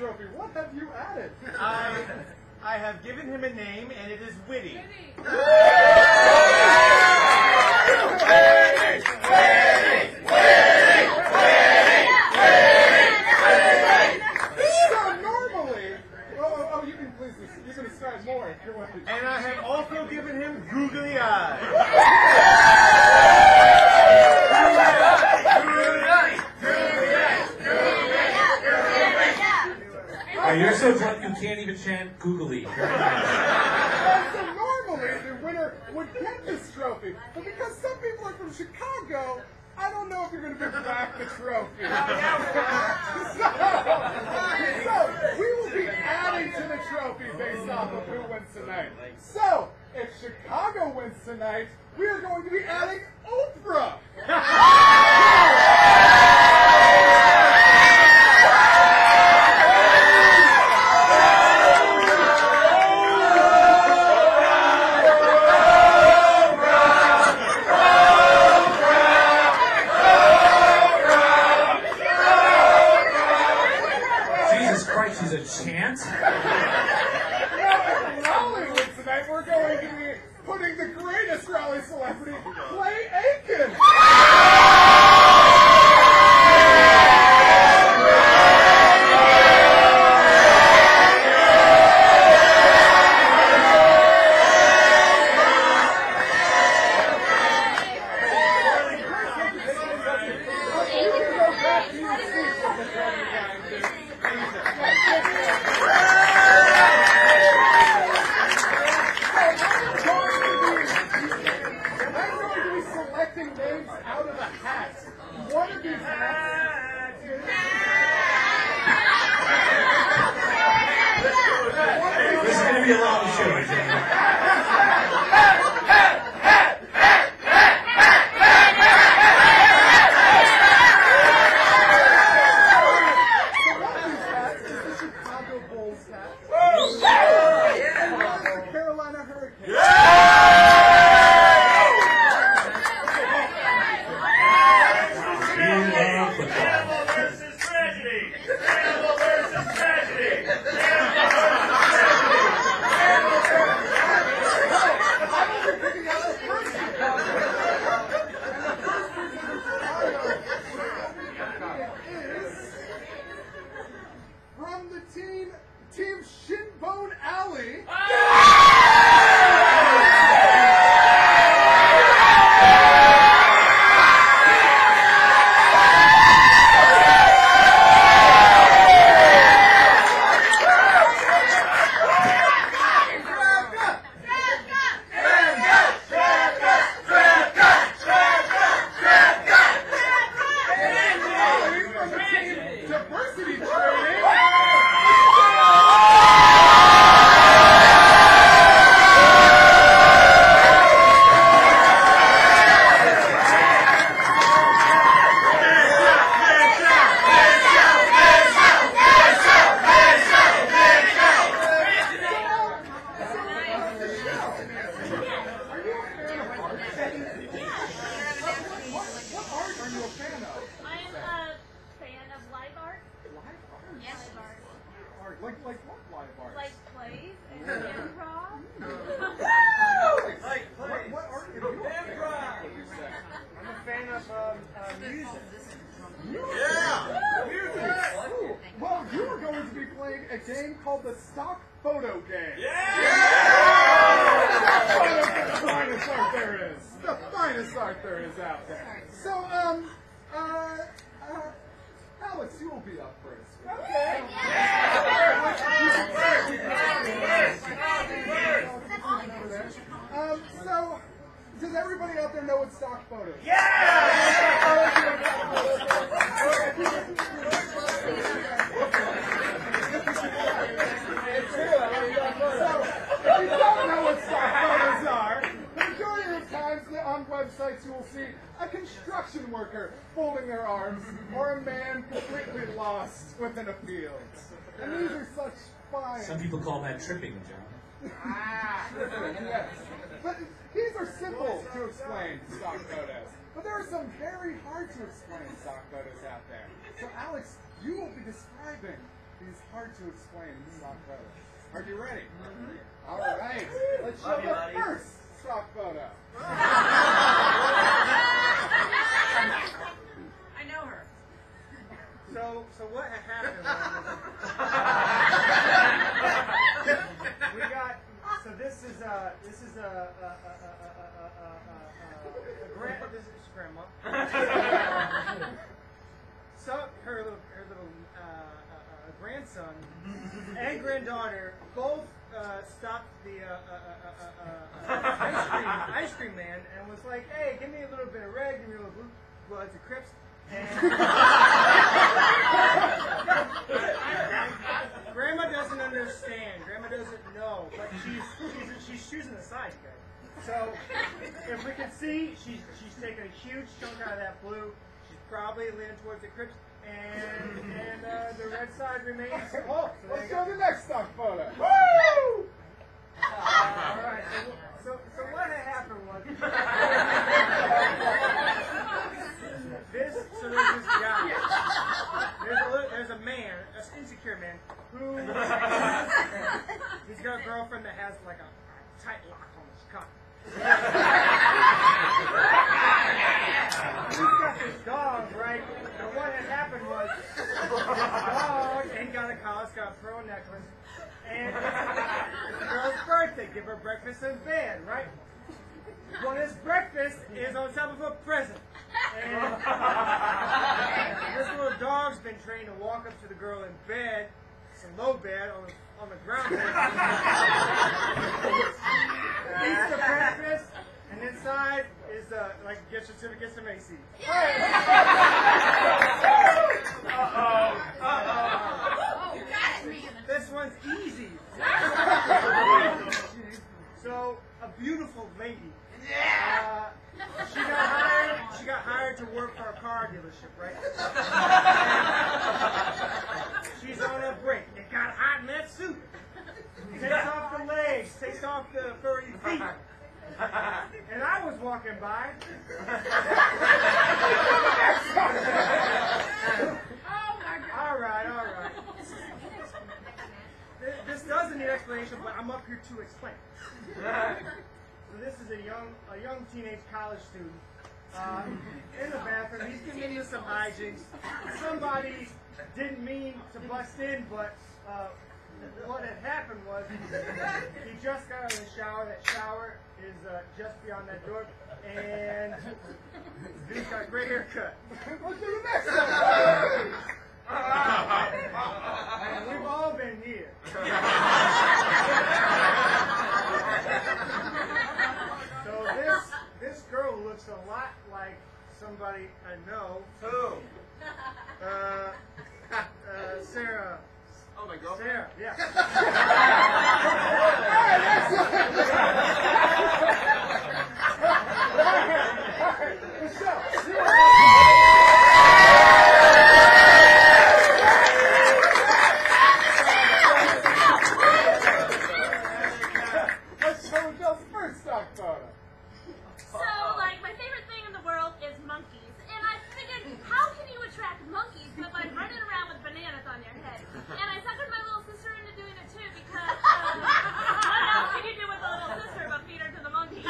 trophy. What have you added? I have given him a name, and it is Witty. And I have also given him googly eyes. You're so drunk you can't even chant googly. So normally the winner would get this trophy, but because some people are from Chicago, I don't know if you're going to bring back the trophy. So we will be adding to the trophy based off of who wins tonight. So if Chicago wins tonight, we are going to be adding Oprah. She's a chant? Now, if Raleigh wins tonight, we're going to be putting the greatest Raleigh celebrity, Clay Aiken. This is going to be a long show, Like what live art? Like plays and improv. Like what art are you improv? I'm a fan of music. Yeah! Music! Well, you are going to be playing a game called the Stock Photo Game. Yeah! The finest art there is. The finest art there is out there. So, Alex, you will be up first. Okay. So, does everybody out there know what stock photos? Yeah! So, if you don't know what stock photos are, the majority of times on websites you will see a construction worker folding their arms or a man completely lost within a field. And these are such fine. Some people call that tripping, John. Yes. But these are simple to explain stock photos. But there are some very hard to explain stock photos out there. So Alex, you will be describing He's hard to explain in stock photos. Are you ready? All right. Let's show Love you, the buddy. first stock photo. I know her. So what had happened was we got. So this is a grandma. So her little grandson and granddaughter both stopped the ice cream man and was like, "Hey, give me a little bit of red, give me a little blue bloods and Crips." And Grandma doesn't understand. Grandma doesn't know, but she's choosing a side, guys. So if we can see, she's taking a huge chunk out of that blue. She's probably leaning towards the Crips, and the red side remains. Oh, so Let's show the next stock photo. Woo! all right. So what had happened was there's this guy. There's a man, an insecure man, who he's got a girlfriend that has like a tight lock on his cock. He's got this dog, right? And what had happened was this dog ain't got a collar, it's got a pearl necklace, and it's the girl's birthday. Give her breakfast in bed, right? Well, this breakfast is on top of a present. And this little dog's been trained to walk up to the girl in bed, it's a low bed on the ground bed. Eats the breakfast, and inside is like gift certificates to Macy's. This one's easy. So a beautiful lady. She got hired to work for a car dealership, right? She's on a break. It got hot in that suit. Takes off the legs, takes off the furry feet. And I was walking by. All right. This doesn't need explanation, but I'm up here to explain. So this is a young teenage college student in the bathroom. He's getting into some hijinks. Somebody didn't mean to bust in, but what had happened was he just got out of the shower. That shower is just beyond that door, and dude's got a great haircut. Let's do the next one. And we've all been here. So this girl looks a lot like somebody I know. Who? Sarah. Oh, my girlfriend? Sarah, yeah. Let's show Michelle's first stock photo. So, like, my favorite thing in the world is monkeys. And I figured, how can you attract monkeys but by running around with bananas on your head? And I suckered my little sister into doing it too because what else can you do with a little sister but feed her to the monkeys?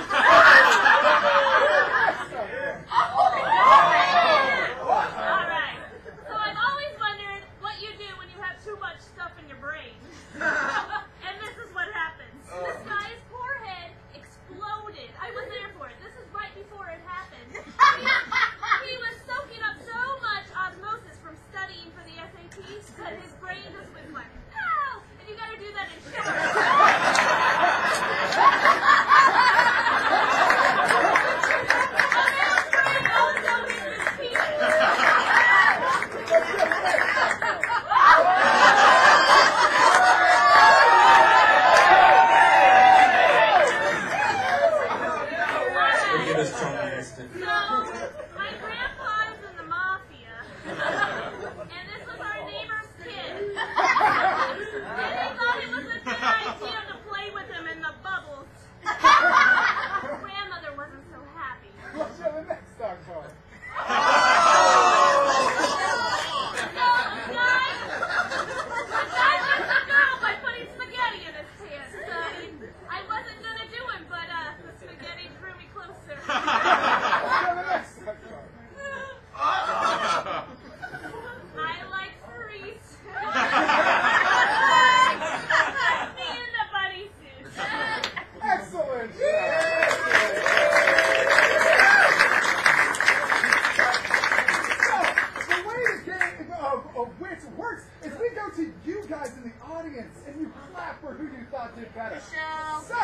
thought did better. Michelle. So,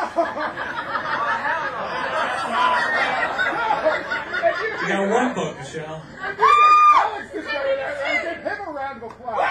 You got one book, Michelle. Alex is better than give him a round of applause.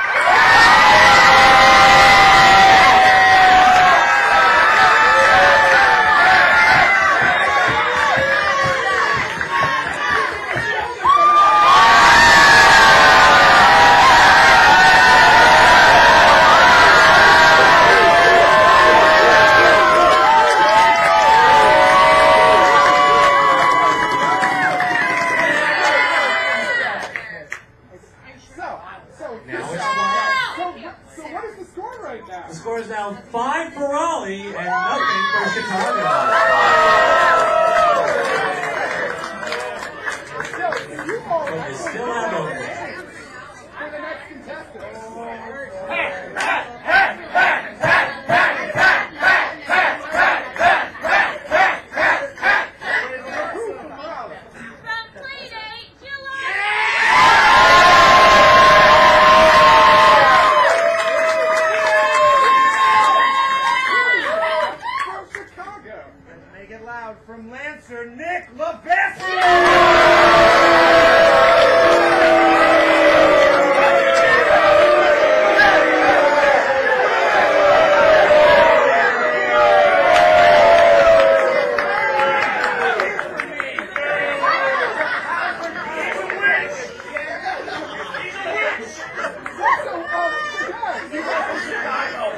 So what is the score right now? The score is now 5 for Raleigh and nothing for Chicago. So you all But you still have over. for the next contestant. From Playdate, July. From Chicago. Make it loud. From Lancer, Nick LaBessie.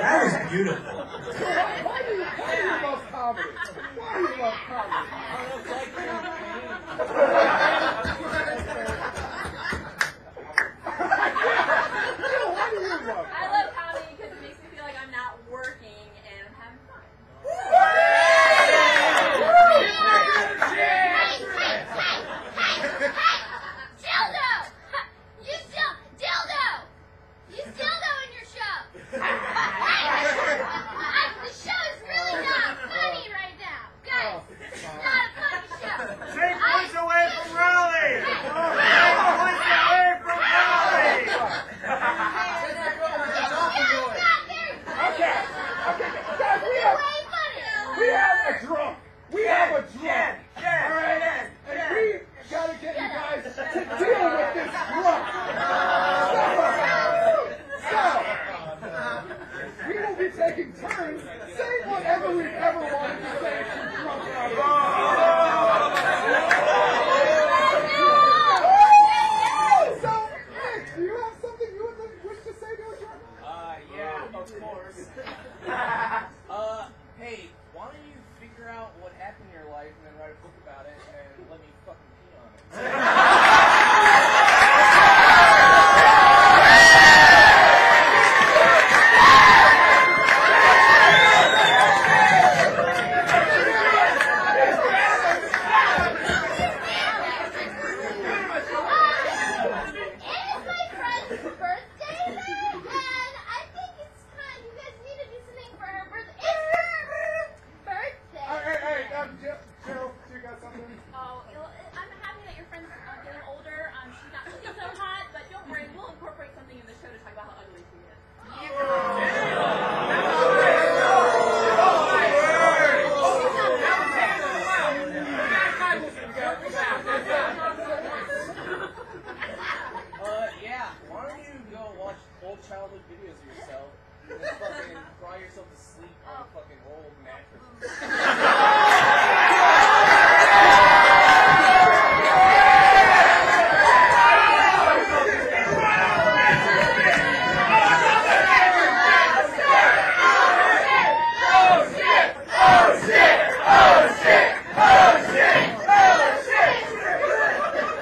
That was beautiful. Why do you love comedy? Why do you love comedy? Why do you love I love comedy because it makes me feel like I'm not working and I'm having fun. Dildo! You still dildo! You dildo in your show! The show is really not funny right now, guys. It's not a funny show. Take points away from Raleigh. Take points away from Raleigh. Okay, guys, we have a drunk. We have a drunk. All right, and we gotta get you guys to deal with this drunk. So, we will be taking turns saying whatever we ever wanted to say to drunk out So, Nick, do you have something you would wish to say to a drunk? Yeah, of course. Hey, why don't you figure out what happened in your life and then write a book about it and let me fucking pee on it? Jill, do you got something? Oh, I'm happy that your friend's getting older. She's not looking so hot, but don't worry, we'll incorporate something in the show to talk about how ugly she is. Yeah, why don't you go watch old childhood videos of yourself and then fucking cry yourself to sleep on a fucking old mattress?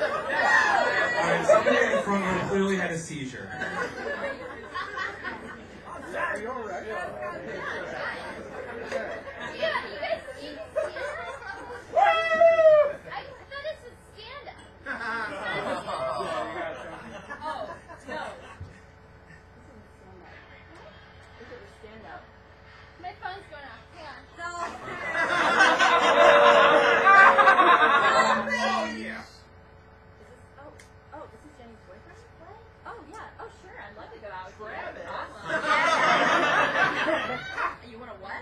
Alright, somebody in front of her clearly had a seizure. Are you alright? You guys see stand-up? I thought this was stand-up. Oh, no. This is stand-up. My phone's going off. Hang on. Oh, this is Jenny's boyfriend? What? Oh, yeah. Oh, sure. I'd love to go out with you. Awesome. You want to what?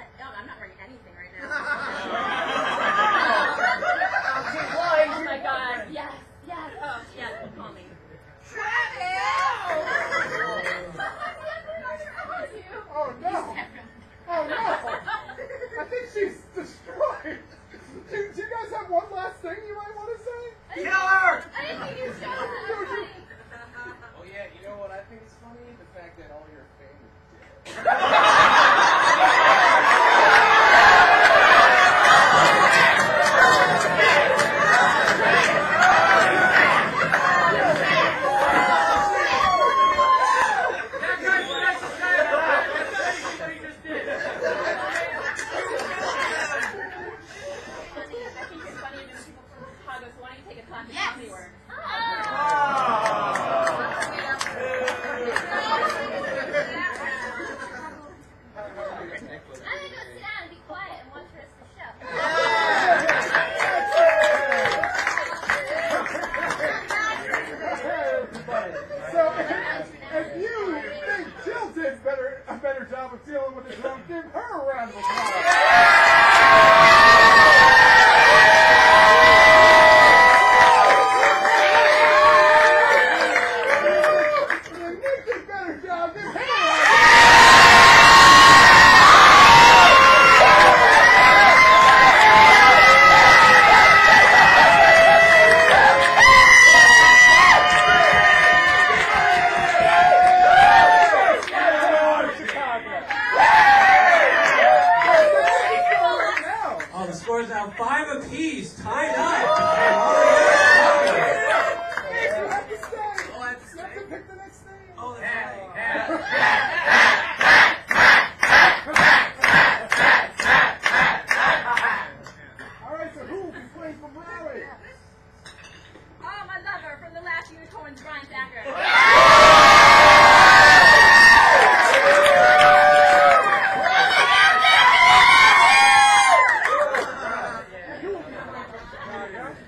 performance, Brian Thacker.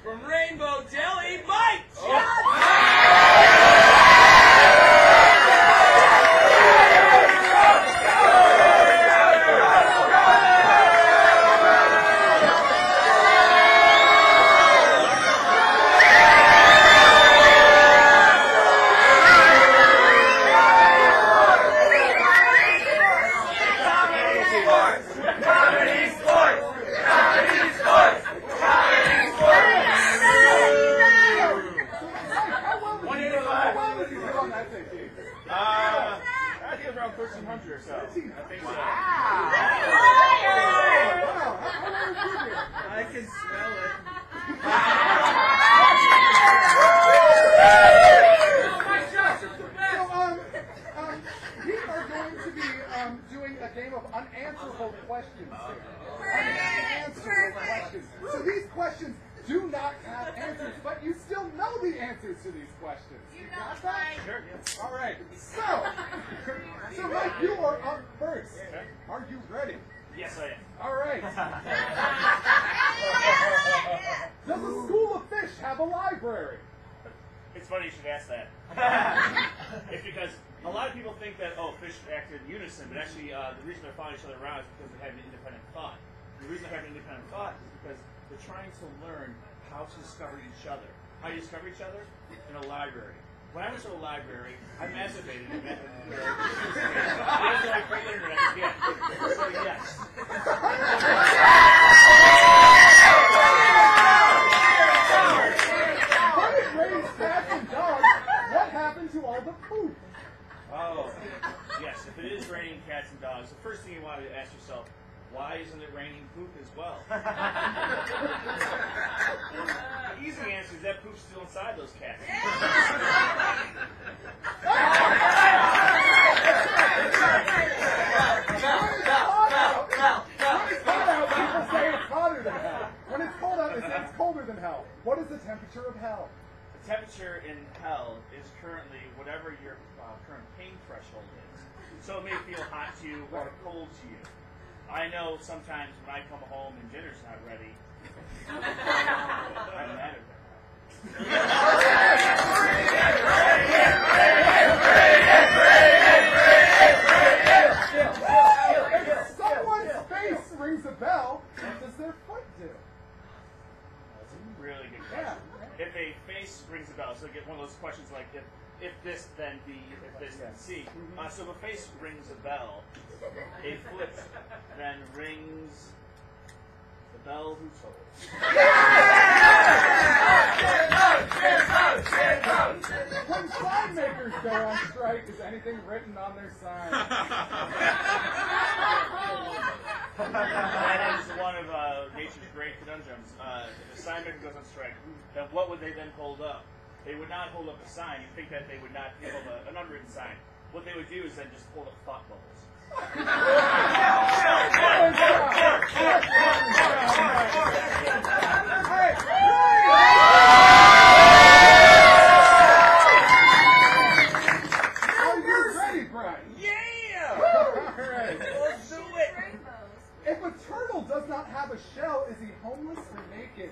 From Rainbow Jelly, Mike! I think it was around 1,300 or so. I think so. I can smell it. We are going to be doing a game of unanswerable questions here. Unanswerable questions. So these questions do not have answers, but you still know the answers to these questions. You got that? Sure, yeah. All right. So Mike, you are up first. Are you ready? Yes, I am. All right. Does a school of fish have a library? It's funny you should ask that. It's because a lot of people think that, fish act in unison, but actually the reason they're following each other around is because they have an independent thought. And the reason they have an independent thought is because they're trying to learn how to discover each other. How do you discover each other? In a library. When I went to a library, I masturbated and met the internet again. So yes. When it rains cats and dogs, what happened to all the poop? Oh, yes. If it is raining cats and dogs, the first thing you want to ask yourself, why isn't it raining poop as well? The easy answer is that poop's still inside those cats. People say it's hotter than hell. When it's cold out, it's colder than hell. What is the temperature of hell? The temperature in hell is currently whatever your current pain threshold is. So it may feel hot to you or cold to you. I know sometimes when I come home and dinner's not ready, I'm mad at that. If someone's face rings a bell, what does their foot do? That's a really good question. If a face rings a bell, so get one of those questions like if this then B, if this then C. So if a face rings a bell, a foot then rings the bell who tolls. When sign makers go on strike, is anything written on their sign? That is one of nature's great conundrums. If a sign maker goes on strike, then what would they then hold up? They would not hold up a sign. You'd think that they would not hold up an unwritten sign. What they would do is then just hold up thought bubbles. Are you ready, Brian? Yeah! Alright. Let's do it! If a turtle does not have a shell, is he homeless or naked?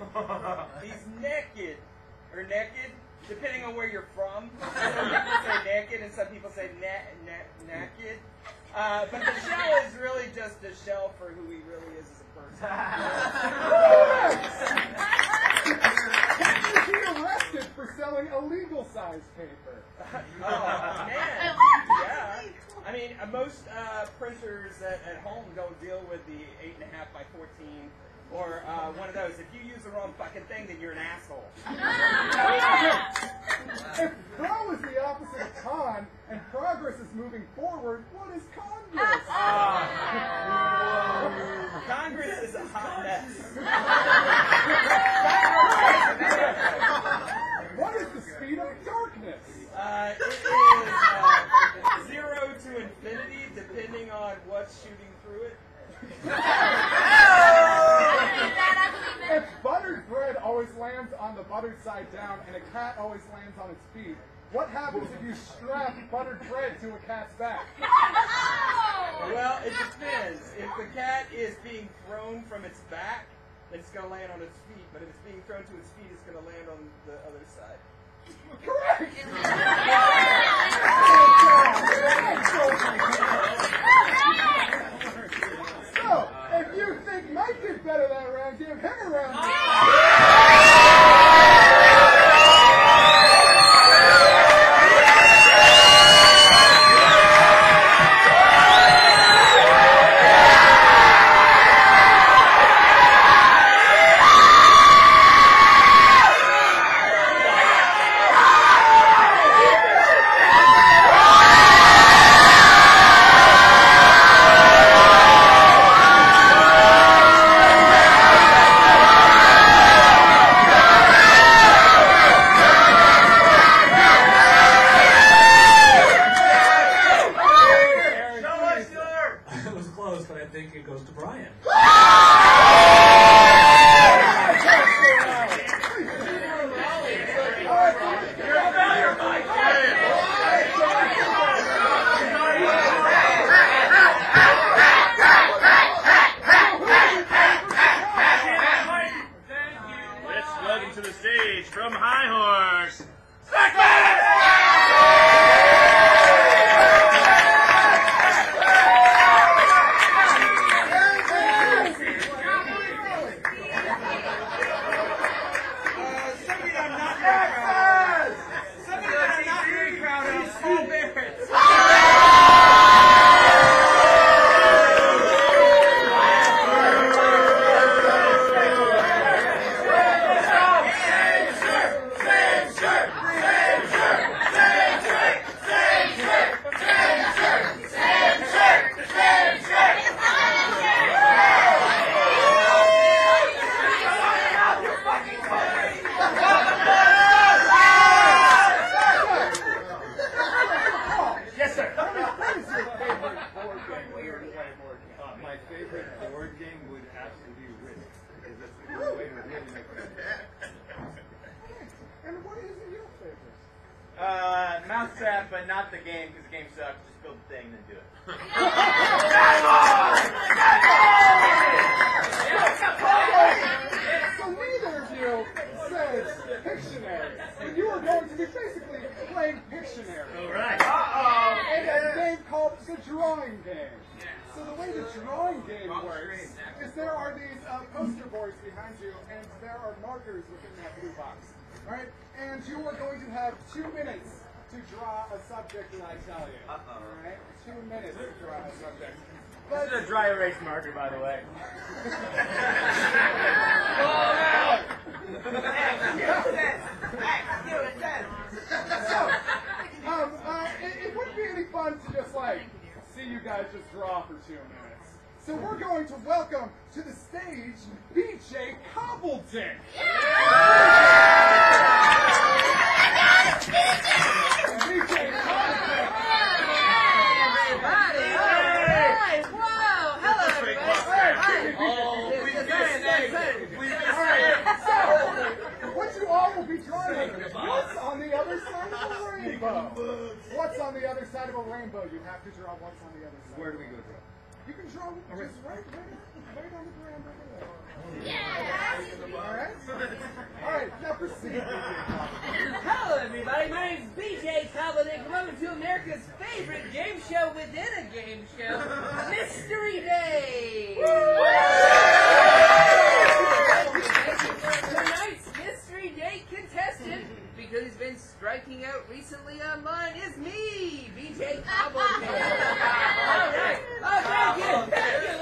He's naked. Or naked, depending on where you're from. Some people say naked and some people say naked. But the shell is really just a shell for who he really is as a person. Can you be arrested for selling illegal size paper? Oh, man. Yeah. I mean, most printers at home don't deal with the 8.5 by 14 or one of those. If you use the wrong fucking thing, then you're an asshole. If pro is the opposite of con, and progress is moving forward, what is Congress? Congress is a hot mess. What is the speed of darkness? It is 0 to infinity, depending on what's shooting through it. If buttered bread always lands on the buttered side down and it cat always lands on its feet. What happens if you strap buttered bread to a cat's back? Well, it depends. If the cat is being thrown from its back, then it's going to land on its feet. But if it's being thrown to its feet, it's going to land on the other side. Correct! So, if you think Mike did better that round, give him a round. Mousetrap, but not the game, because the game sucks. Just build the thing and then do it. So neither of you says Pictionary, and you are going to be basically playing Pictionary. All right. And a game called the Drawing Game. So the way the Drawing Game works is there are these poster boards behind you, and there are markers within that blue box. All right? And you are going to have 2 minutes to draw a subject that I tell you. All right? 2 minutes to draw a subject. This is a dry erase marker, by the way. So, it wouldn't be any fun to just see you guys just draw for 2 minutes. So we're going to welcome to the stage BJ Cobbleton. BJ Cobbleton. What you all will be drawing, what's on the other side of a rainbow? What's on the other side of a rainbow? You have to draw what's on the other side. Where do we go draw? You can draw just right on the ground over there. All right, now proceed. Hello, everybody. My name is BJ Cobbleton. Welcome to America's favorite game show within a game show, Mystery Day. Tonight's Mystery Day contestant, because he's been striking out recently online, is me, BJ Cobbleton. All right. Oh, thank you. Thank you.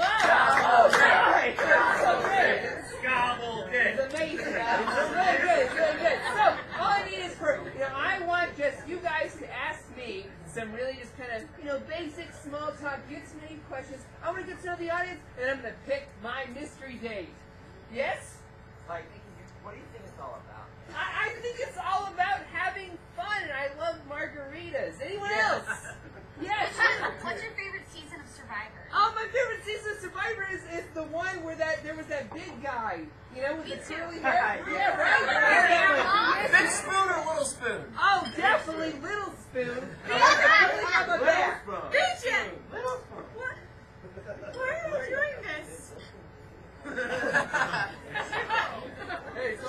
Oh, great. So great. It's amazing. It's really good. It's really good. So, all I need is I want just you guys to ask me some really just kind of, basic small talk, get to know you questions. I want to get to know the audience, and I'm going to pick my mystery date. Yes? What do you think it's all about? I think it's all about having fun, and I love margaritas. Anyone else? Yes. What's your favorite season of Survivor? Oh, my favorite season of Survivor is the one where there was that big guy, with the curly hair. Yeah, right? Big spoon or Spoon. Oh, definitely Little Spoon. BJ! What? Why are you doing this?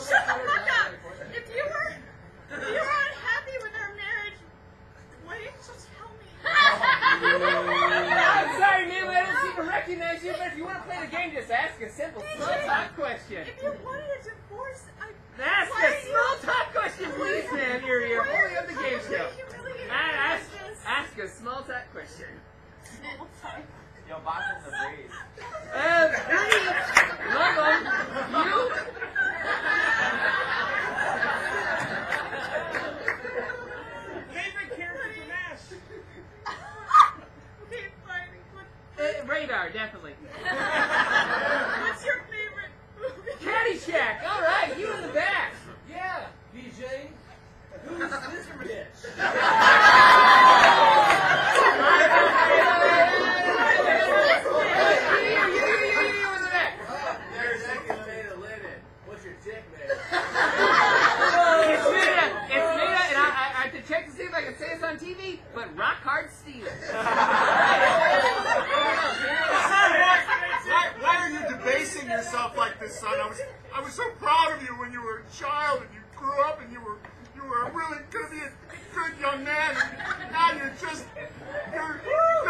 Shut the fuck up! If you were unhappy with our marriage, why didn't you tell me? I'm sorry, man, I don't seem to recognize you, but if you want to play the game, just ask a simple small talk question. If you wanted a divorce, Ask a small talk question, please, man. You're holding up the game show. Ask a small talk question. Yo, Boston's a breeze. Breeze. Love them. You? Favorite character from MASH? Okay, fine. Radar, definitely. What's your favorite movie? Caddyshack. All right, you in the back. Yeah, BJ. Who's this bitch? There's Eculate linen. What's your dick made? It's made of, and I have to check to see if I can say this on TV, but rock hard steel. Why are you debasing yourself like this, son? I was so proud of you when you were a child and you grew up and you were really gonna be a good young man, and now you're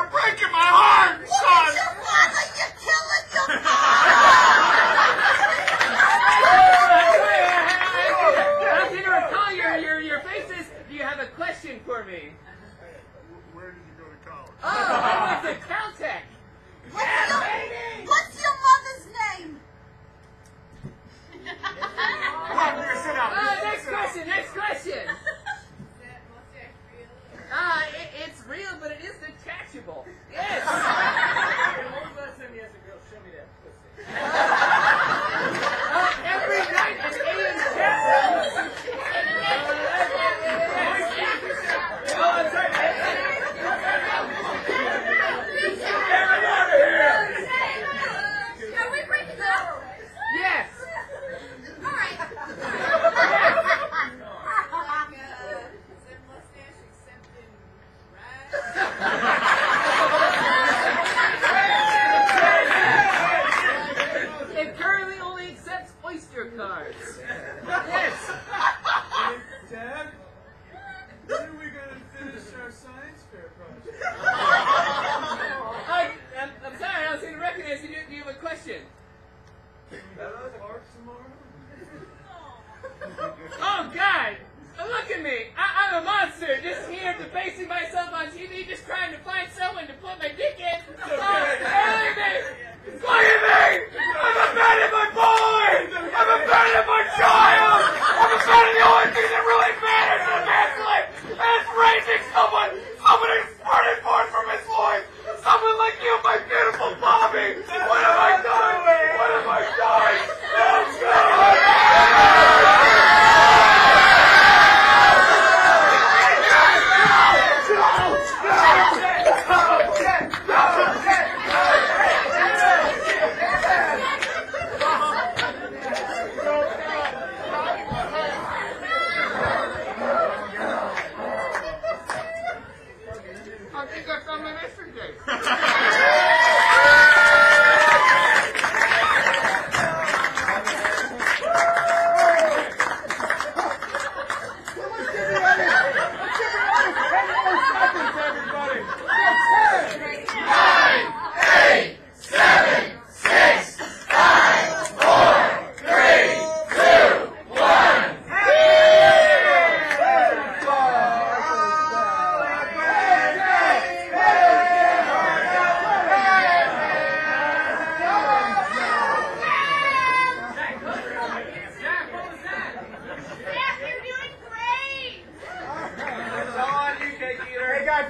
breaking my heart, son! Your father, you're killing your I can recall your faces. Do you have a question for me? Where did you go to college? Oh, I went to Caltech. What's your mother's name? Sit down. Next question. It's real, but it is detachable. Yes. When was the last time you asked a girl, show me that pussy? Every night at 8 in chat rooms. Can we break it up? Yes. All right. It currently only accepts Oyster cards. Yes. Dad, when are we going to finish our science fair project? I'm sorry, I don't seem to recognize you. Do you have a question? Bella, park tomorrow? Oh, God! Look at me! I'm a monster, just here debasing myself on TV, just trying to find someone to put my dick in. Oh, look at me! Look at me! I'm offended my boy! I'm offended my child! I'm offended the only thing that really matters in a man's life is raising someone who's burning forth from his voice! Someone like you, my beautiful Bobby! What have I done? What have I done? Let's go! I think I found my yesterday.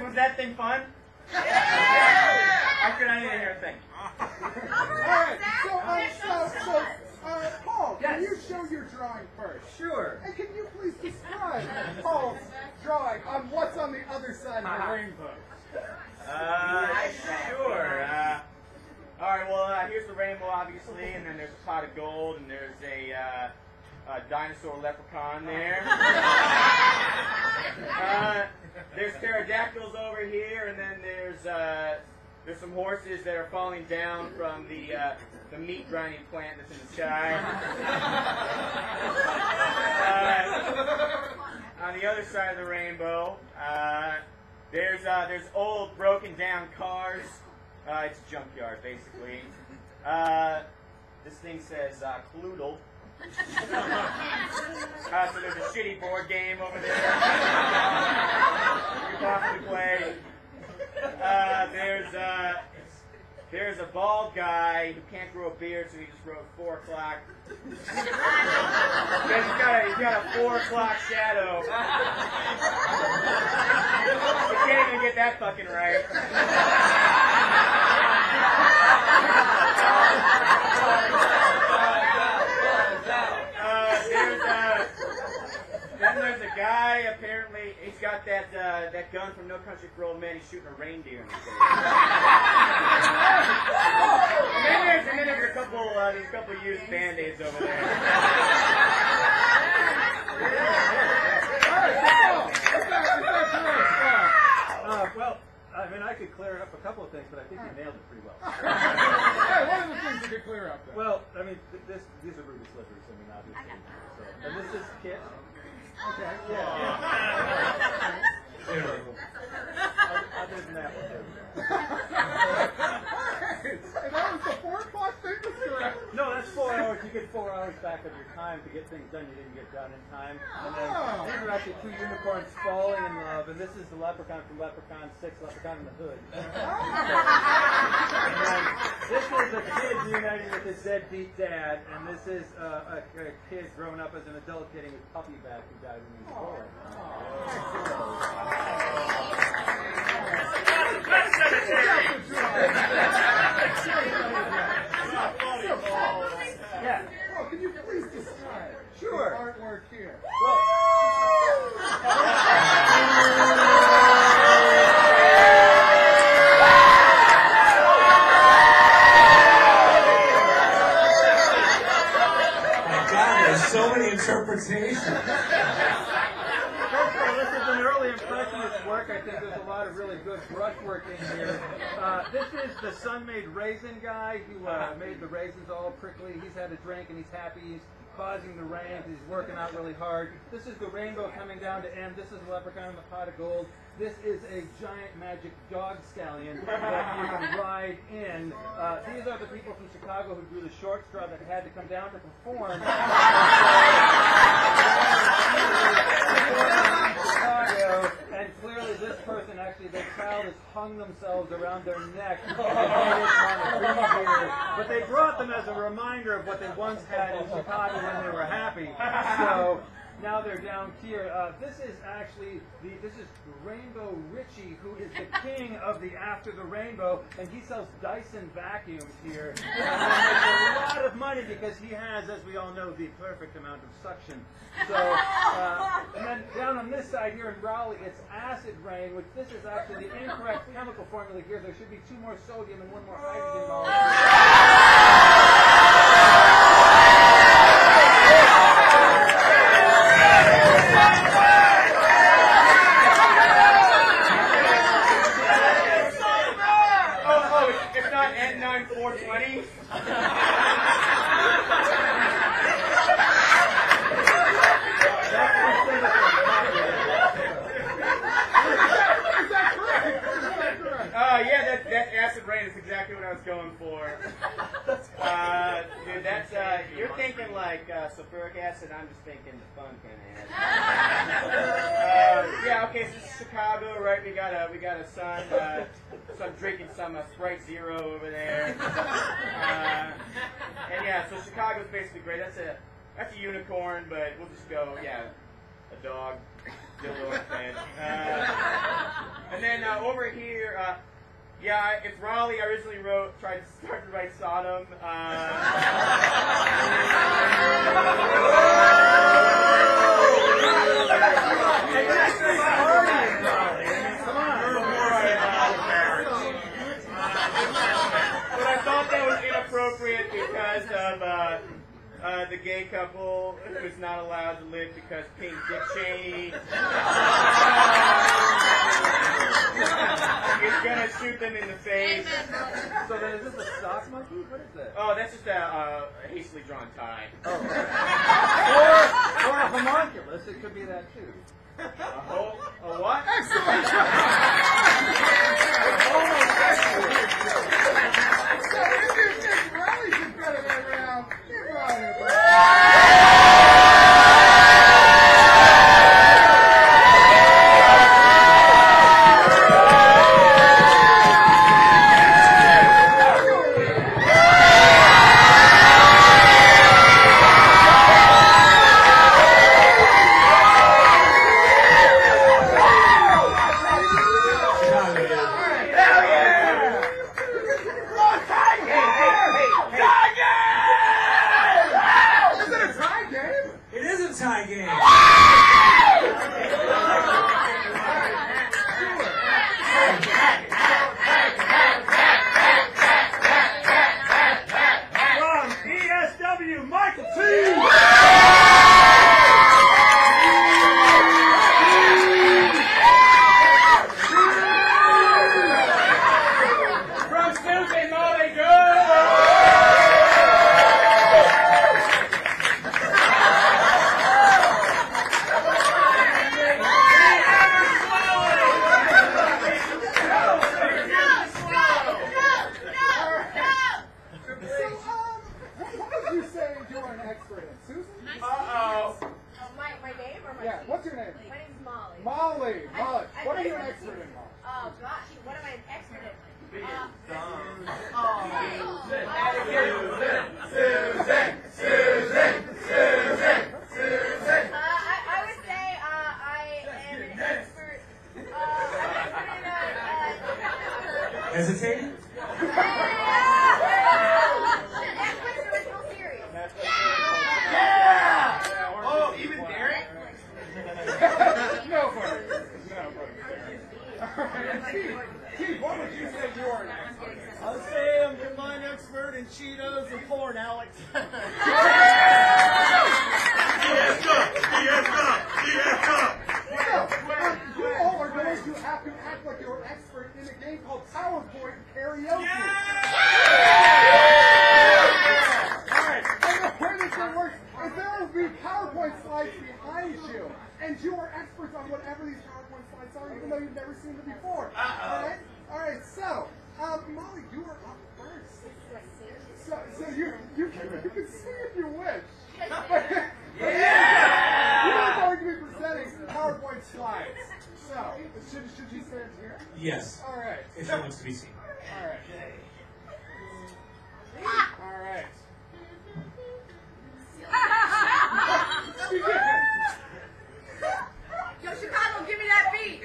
Was that thing fun? I couldn't even hear a thing. Alright, Paul, can you show your drawing first? Sure. And can you please describe Paul's drawing on what's on the other side of the rainbow? Sure. Alright, well, here's the rainbow, obviously, and then there's a pot of gold, and there's a dinosaur leprechaun there. There's pterodactyls over here, and then there's some horses that are falling down from the meat grinding plant that's in the sky. On the other side of the rainbow, there's old broken down cars. It's a junkyard basically. This thing says Cloodle. So there's a shitty board game over there. You can possibly play. There's a bald guy who can't grow a beard, so he just wrote 4 o'clock. He's got a 4 o'clock shadow. He can't even get that fucking right. Then there's a guy, apparently, he's got that gun from No Country for Old Men, he's shooting a reindeer in the face. And then there's a couple used Band-Aids over there. Well, I mean, I could clear up a couple of things, but I think you nailed it pretty well. Hey, what are the things you could clear up then? Well, I mean, these are ruby slippers, I mean, obviously. So, and this is Kit. Okay. Yeah. Other than that, whatever. And that was the 4 o'clock thing was correct. No, that's 4 hours. You get 4 hours back of your time to get things done you didn't get done in time. And then these are actually 2 unicorns falling in love, and this is the leprechaun from Leprechaun 6, Leprechaun in the Hood. And then this is a kid reuniting with his deadbeat dad, and this is a kid growing up as an adult getting his puppy back who died when he was born. Yeah. Oh, can you please describe Sure. the artwork here? Well, My God, there's so many interpretations. First of all, this is an early impressionist work. I think there's a lot of really good brush work in here. This is the sun-made raisin guy who made the raisins all prickly. He's had a drink and he's happy. He's causing the rain. He's working out really hard. This is the rainbow coming down to end. This is the leprechaun in the pot of gold. This is a giant magic dog scallion that you can ride in. These are the people from Chicago who drew the short straw that had to come down to perform. Chicago, and clearly this person, actually, their child has hung themselves around their neck. And they didn't want to be here, but they brought them as a reminder of what they once had in Chicago when they were happy. So now they're down here. This is actually this is Rainbow Richie, who is the king of the After the Rainbow, and he sells Dyson vacuums here. And he makes a lot of money because he has, as we all know, the perfect amount of suction. So, and then down on this side here in Raleigh, it's acid rain, which this is actually the incorrect chemical formula here. There should be 2 more sodium and 1 more hydrogen molecules. It's not N9420. Yeah, that acid rain is exactly what I was going for. Dude, that's you're thinking like sulfuric acid. I'm just thinking the fun kind of acid. Yeah, okay. So this is Chicago, right? We got a son. So I'm drinking some Sprite Zero over there. And yeah, so Chicago's basically great. That's a unicorn, but we'll just go a dog. Dildo fan. And then over here, it's Raleigh. I originally tried to start to write Sodom. But I thought that was inappropriate because of the gay couple who's not allowed to live because Pink Dick Cheney is gonna shoot them in the face. So then is this a sock monkey? What is that? Oh, that's just a hastily drawn tie. Oh. Or a homunculus. It could be that too. A what? Excellent! So if you think Raleigh should better that round, give Raleigh a break. Hesitating? Oh, even Derek? No, buddy. Keith, what would you say you are an expert in? I'll say I'm a combined expert in Cheetos and porn, Alex. You all are going to have to act like you're an expert in a game called PowerPoint Karaoke. Alright, and the way this thing works is there will be PowerPoint slides behind you, and you are experts on whatever these PowerPoint slides are, even though you've never seen them before. Alright, so, Molly, you are up first. So you can see if you wish. You are going to be presenting PowerPoint slides. So, should you stand here? Yes. All right. If she wants to be seen. All right. All right. Begin. Yo, Chicago, give me that beat.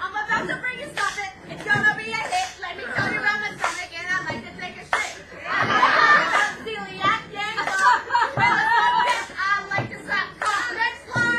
I'm about to bring you something. It's gonna be a hit. Let me tell you around the stomach, and I like to take a shit. Celiac gang, well, I like to suck. Next one.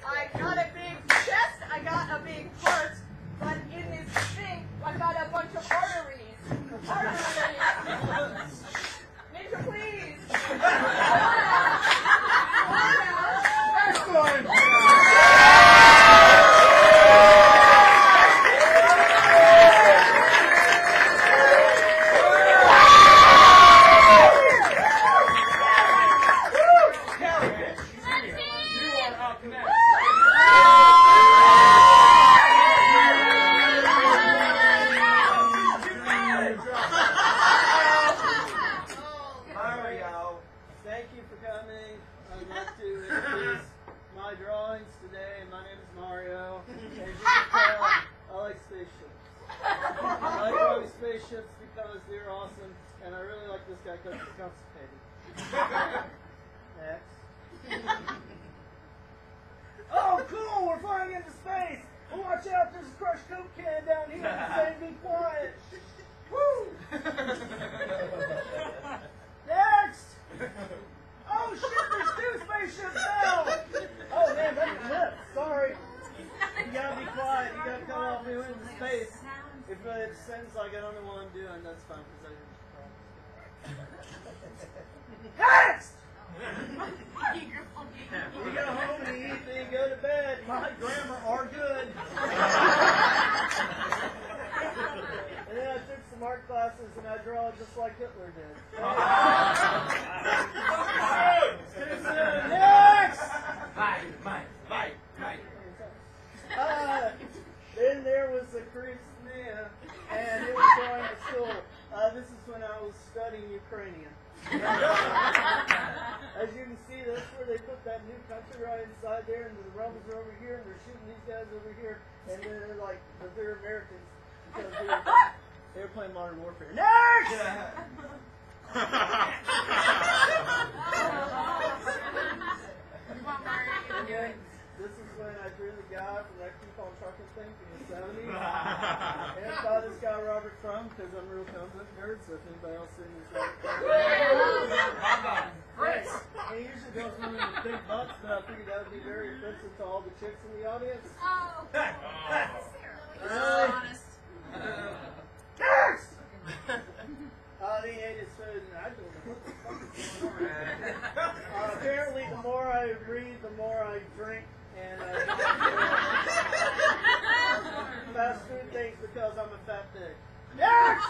I got a big chest, I got a big heart, but in this thing, I got a bunch of arteries. Arteries. Ninja, please. Excellent! Thank you for coming. I'd like to introduce my drawings today. My name is Mario. As you can tell, I like spaceships. I like drawing spaceships because they're awesome, and I really like this guy because he's constipated. Next. Oh, cool! We're flying into space! Oh, watch out! There's a crushed Coke can down here. Say, be quiet. Woo! Next! Oh shit, there's 2 spaceships now! Oh man, that's a lip. Sorry. You gotta be quiet. You gotta come off me into space. If it sounds like I don't know what I'm doing, that's fine because I didn't. Next! You go home and eat, then you go to bed. My grammar are good. And then I took some art classes and I draw just like Hitler did. Next! Bye. Then there was the CRIF and it was going to school. This is when I was studying Ukrainian. As you can see, that's where they put that new country right inside there, and the rebels are over here, and they're shooting these guys over here, and they're like, they're Americans because they were playing Modern Warfare. Next! Okay, this is when I drew the guy from that Keep On Trucking thing from the 70s. And I thought this guy Robert Crumb because I'm a real comic book nerd, so if anybody else seen this Right. He usually goes home with big butts, but I figured that would be very offensive to all the chicks in the audience. Oh. Honest. Next! They ate his food, and I don't know what the fuck is going on. Apparently, the more I read, the more I drink, and fast food things because I'm a fat pig. Next!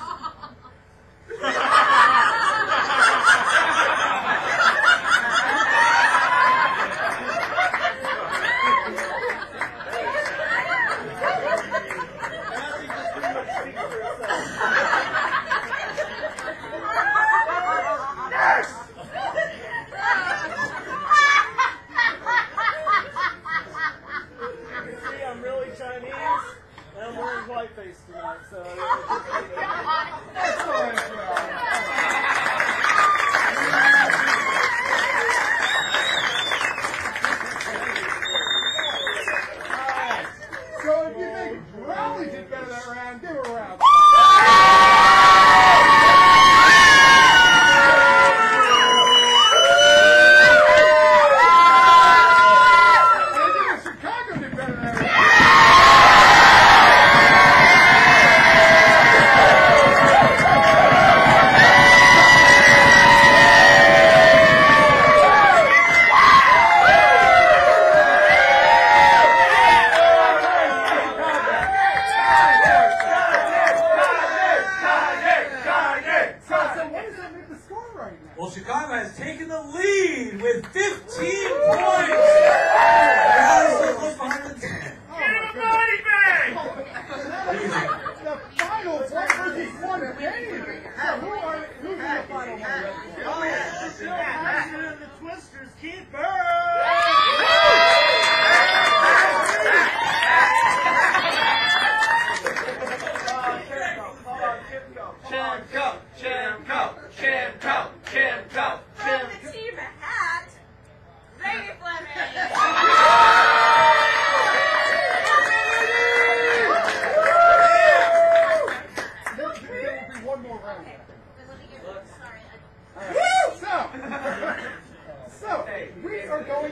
Whiteface tonight, so So if you think Raleigh did better that round, give her a round. Chicago did better than that round. Well, Chicago has taken the lead with 15 points. Raleigh still close behind the 10. Get him a body bag! The finals, what versus one game? Who's in the final one? Still Passion and the Twisters keeper! From the team hat, Ray Fleming.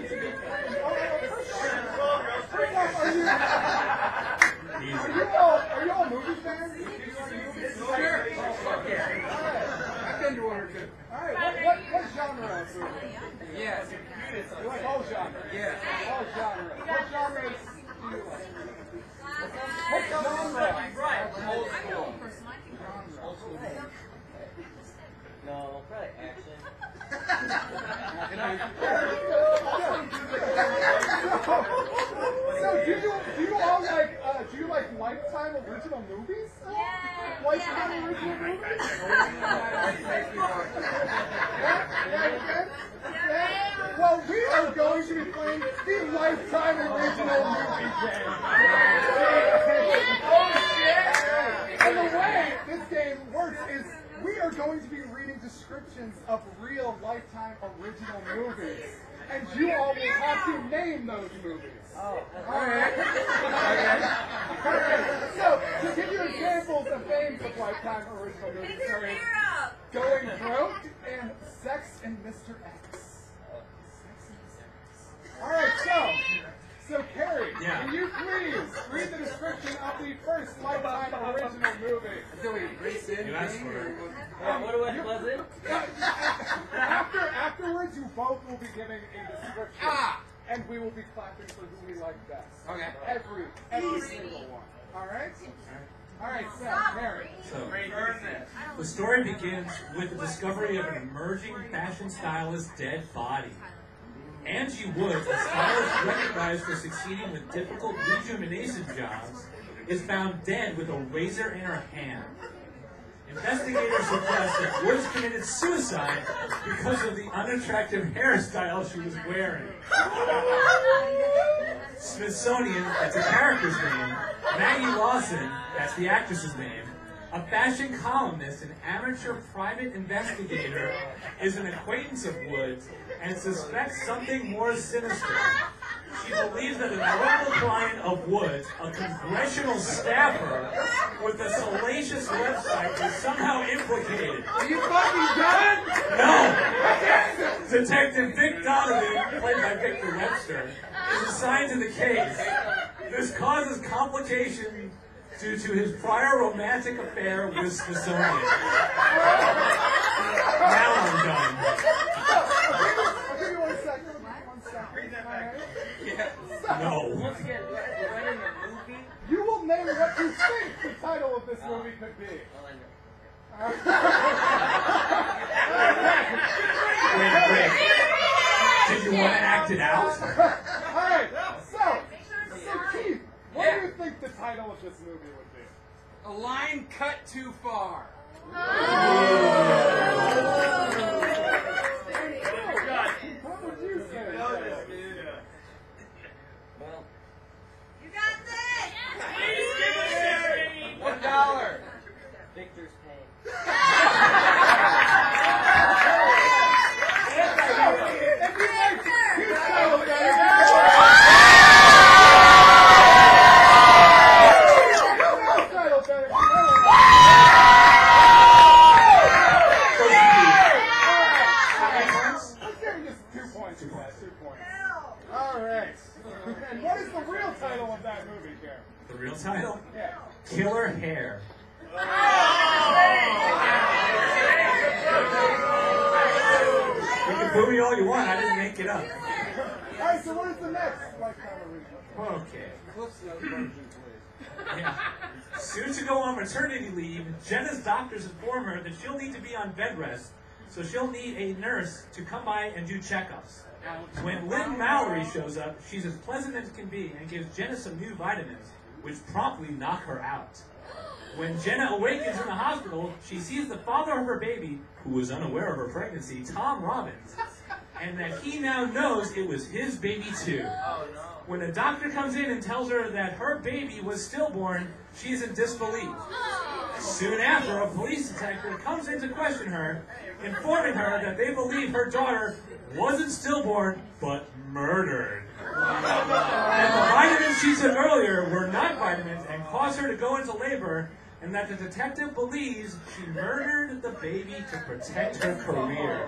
Are you all movie fans? Sure. I've been to one or two. Alright, what genre is movie? Yes. You like all genres? Yeah. All genres. What genres do you like? What genre? Old school. No, probably action. So do you all like Lifetime original movies? Yeah. Lifetime original movies? Yeah. Well, we are going to be playing the Lifetime original movie game. And the way this game works is we are going to be reading descriptions of real Lifetime original movies. And you all will have to name those movies. Oh, Alright. So, to give you examples of names of Lifetime original movies, there is Going Broke and Sex and Mr. X. Alright, so Carrie, can you please read the description of the first Lifetime original movie? Until we race in. You asked for it. what was it? Afterwards, you both will be giving a description. And we will be clapping for who we like best. Okay. Every single one. Alright? Alright, so, Carrie. So, the story begins with the discovery of an emerging fashion stylist's dead body. Angie Woods, a stylist recognized for succeeding with difficult rejuvenation jobs, is found dead with a razor in her hand. Investigators suggest that Woods committed suicide because of the unattractive hairstyle she was wearing. Smithsonian, that's a character's name. Maggie Lawson, that's the actress's name. A fashion columnist and amateur private investigator is an acquaintance of Woods and suspects something more sinister. She believes that an local client of Woods, a congressional staffer with a salacious website, is somehow implicated. Are you fucking done? No! Detective Vic Donovan, played by Victor Webster, is assigned to the case. This causes complications due to his prior romantic affair with Smithsonian. Now I'm done. I'll give you 1 second. 1 second. Read that back. No. Once again, running a movie? You will name what you think the title of this movie could be. Wait. Did you want to act it out? Alright, so Keith, what do you think the title of this movie would be? A line cut too far. What would you say? Well, You got this! $1. Victor's pay. And what is the real title of that movie, Karen? The real title? Yeah. Killer Hair. You can boo me all you want, I didn't make it up. Alright, so what is the next Lifetime original? Okay. Cliff's Notes version, please. Yeah. Soon to go on maternity leave, Jenna's doctors inform her that she'll need to be on bed rest, so she'll need a nurse to come by and do checkups. When Lynn Mallory shows up, she's as pleasant as can be and gives Jenna some new vitamins, which promptly knock her out. When Jenna awakens in the hospital, she sees the father of her baby, who was unaware of her pregnancy, Tom Robbins, and that he now knows it was his baby too. When a doctor comes in and tells her that her baby was stillborn, she's in disbelief. Soon after, a police detective comes in to question her, informing her that they believe her daughter wasn't stillborn, but murdered. And the vitamins she took earlier were not vitamins and caused her to go into labor, and that the detective believes she murdered the baby to protect her career.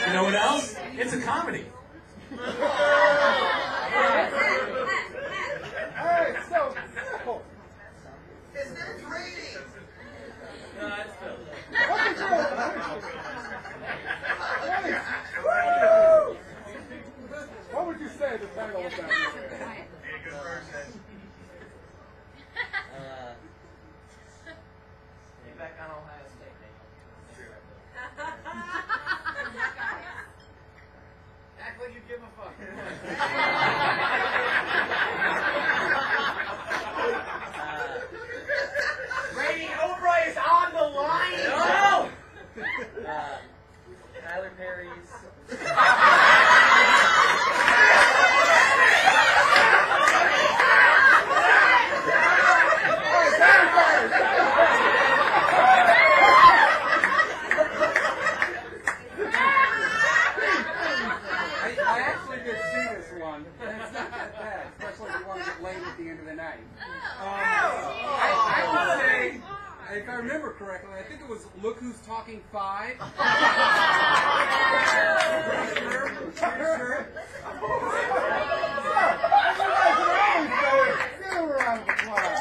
You know what else? It's a comedy. Alright, so, simple. His name's Raleigh. No, that's Phil. What did you What would you say the title of that movie? Get back on Ohio State, Nate. Act like you give a fuck. Rating Oprah is on the line. No. Tyler Perry's. I actually did see this one, and it's not that bad, especially the ones that late at the end of the night. I would say, if I remember correctly, I think it was Look Who's Talking 5. Pretty sure. Give him a round of applause.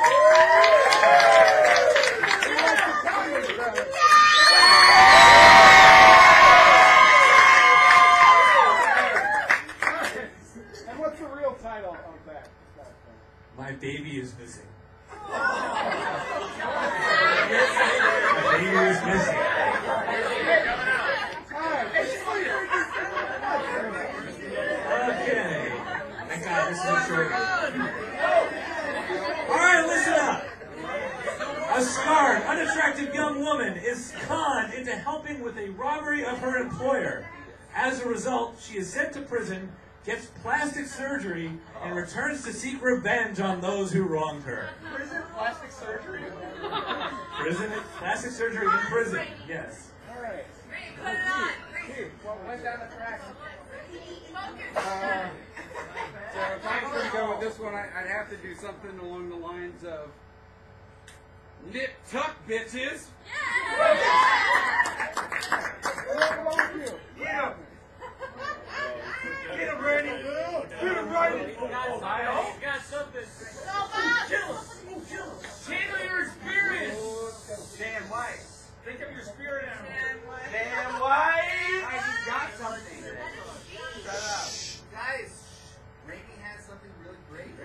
And what's the real title of that film? My baby is missing. Alright. My baby is missing. Okay. Thank God this is a short one. Alright, listen up. A scarred, unattractive young woman is conned into helping with a robbery of her employer. As a result, she is sent to prison, gets plastic surgery, and returns to seek revenge on those who wronged her. Prison plastic surgery? Prison, plastic surgery in prison, yes. Alright. Put it on. What went down the tracks? So if I was going to go with this one, I'd have to do something along the lines of nip tuck, bitches. What about you? Yeah. Get him ready. Get him ready. Got something. Channel your spirit. Dan White. Think of your spirit animal. Dan White. Guys, he's got something. Shut up. Guys, Reagan has something really great.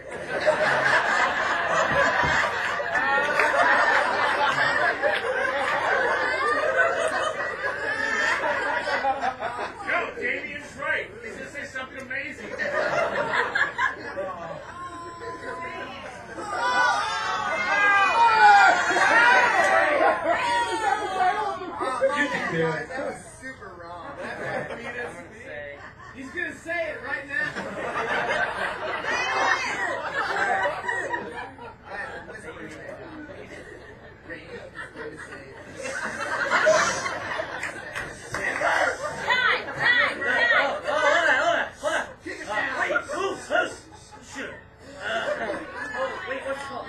No, Damien's right. He's going to say something amazing. You can do it. That was super wrong. He's gonna say it right now. Guys, I'm whispering right now. Reagan is going to say Time. Hold on. Wait, shoot. Wait, what's it called?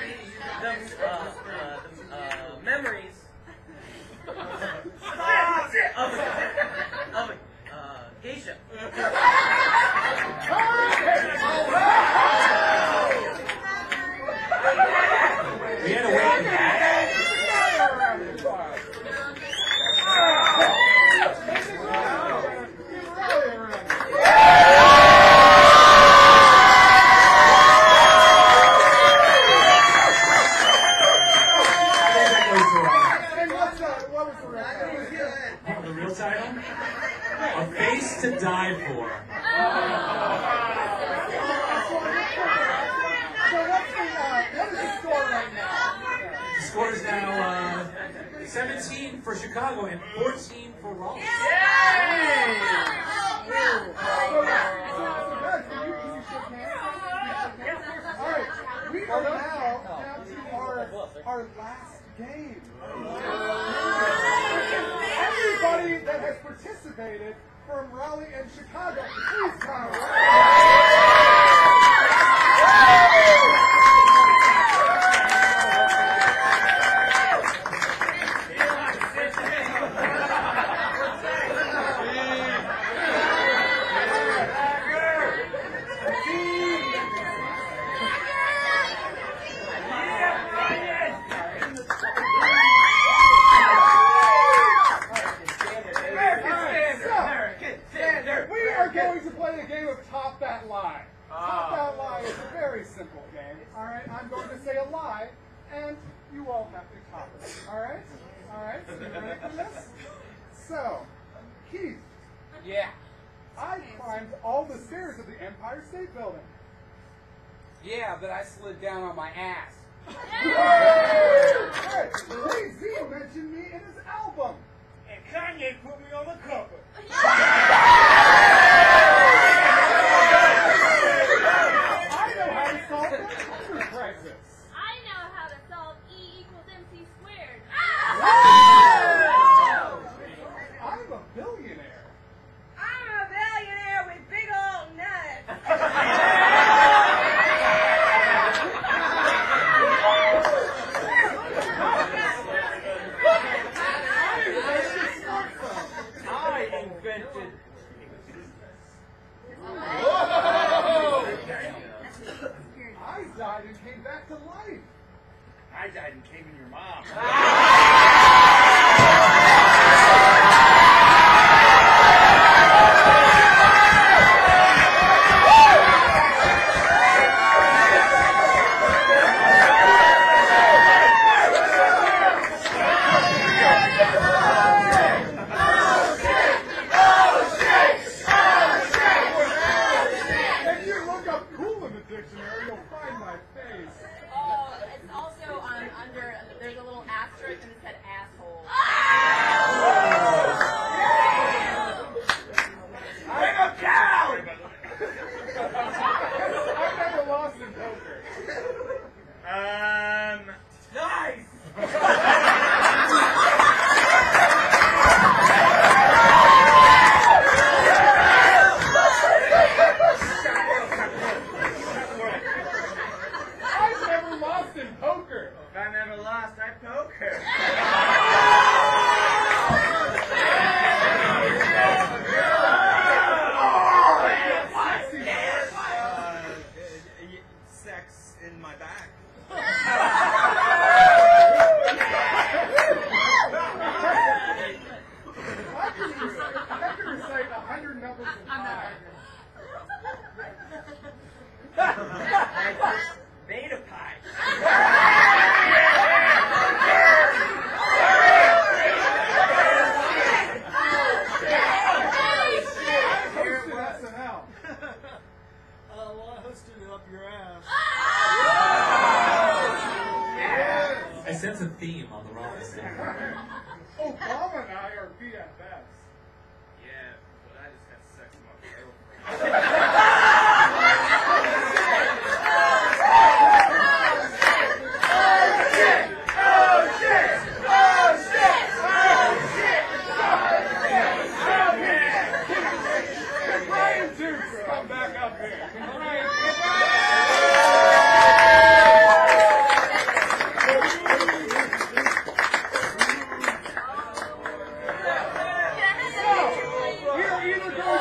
The memories of a geisha. We had a way to that. The real title? A Face to Die For. What is the score right now? The score is now 17 for Chicago and 14 for Raleigh. Alright, we are now down to our last game. Everybody that has participated from Raleigh and Chicago, please come. Yeah. I climbed all the stairs of the Empire State Building. Yeah, but I slid down on my ass. Hey, Jay-Z mentioned me in his album. And Kanye put me on the cover. I know how to solve the hunger crisis. I know how to solve E equals MC squared. I'm a billionaire. I'm a billionaire with big old nuts. I invented. I died and came back to life. I died and came in your mom. If you look up cool in the dictionary, you'll find my face. Oh, it's also under. There's a little asterisk and it said asshole. I'm a cow! I've never lost in poker. Nice! I've never lost in poker. If I never lost, I poker. Sex in my back. I can recite 100 numbers in pi. Beta pie. Hosted SNL. Well, I hosted it up your ass. I sense a theme on the Raleigh side. Obama and I are BFFs. Yeah, but I just had sex with my girlfriend. Brian Dukes, come back up here. We're either going